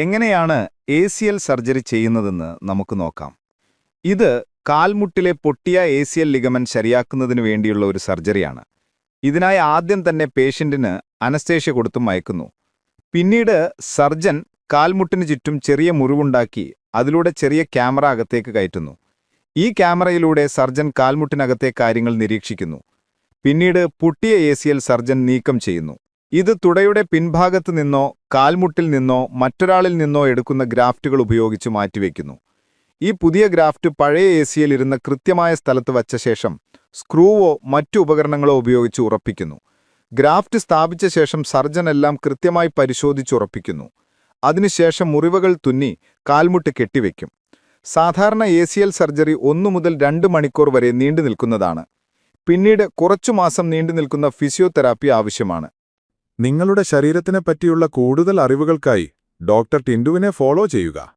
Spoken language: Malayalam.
എങ്ങനെയാണ് ACL സർജറി ചെയ്യുന്നതെന്ന് നമുക്ക് നോക്കാം. ഇത് കാൽമുട്ടിലെ പൊട്ടിയ ACL ലിഗമെന്റ് ശരിയാക്കുന്നതിനു വേണ്ടിയുള്ള ഒരു സർജറിയാണ്. ഇതിനായി ആദ്യം തന്നെ പേഷ്യന്റിന് അനസ്തേഷ്യ കൊടുത്തും മയക്കുന്നു. പിന്നീട് സർജൻ കാൽമുട്ടിനു ചുറ്റും ചെറിയ മുറിവുണ്ടാക്കി അതിലൂടെ ചെറിയ ക്യാമറ അകത്തേക്ക് കയറ്റുന്നു. ഈ ക്യാമറയിലൂടെ സർജൻ കാൽമുട്ടിനകത്തെ കാര്യങ്ങൾ നിരീക്ഷിക്കുന്നു. പിന്നീട് പൊട്ടിയ ACL സർജൻ നീക്കം ചെയ്യുന്നു. ഇത് തുടയുടെ പിൻഭാഗത്ത് നിന്നോ കാൽമുട്ടിൽ നിന്നോ മറ്റൊരാളിൽ നിന്നോ എടുക്കുന്ന ഗ്രാഫ്റ്റുകൾ ഉപയോഗിച്ച് മാറ്റിവെക്കുന്നു. ഈ പുതിയ ഗ്രാഫ്റ്റ് പഴയ ACL ഇരുന്ന കൃത്യമായ സ്ഥലത്ത് വച്ച ശേഷം സ്ക്രൂവോ മറ്റു ഉപകരണങ്ങളോ ഉപയോഗിച്ച് ഉറപ്പിക്കുന്നു. ഗ്രാഫ്റ്റ് സ്ഥാപിച്ച ശേഷം സർജൻ എല്ലാം കൃത്യമായി പരിശോധിച്ചുറപ്പിക്കുന്നു. അതിനുശേഷം മുറിവുകൾ തുന്നി കാൽമുട്ട് കെട്ടിവെക്കും. സാധാരണ ACL സർജറി 1 മുതൽ 2 മണിക്കൂർ വരെ നീണ്ടു നിൽക്കുന്നതാണ്. പിന്നീട് കുറച്ചു മാസം നീണ്ടു നിൽക്കുന്ന ഫിസിയോതെറാപ്പി ആവശ്യമാണ്. നിങ്ങളുടെ ശരീരത്തിനെപ്പറ്റിയുള്ള കൂടുതൽ അറിവുകൾക്കായി ഡോക്ടർ ടിൻഡുവിനെ ഫോളോ ചെയ്യുക.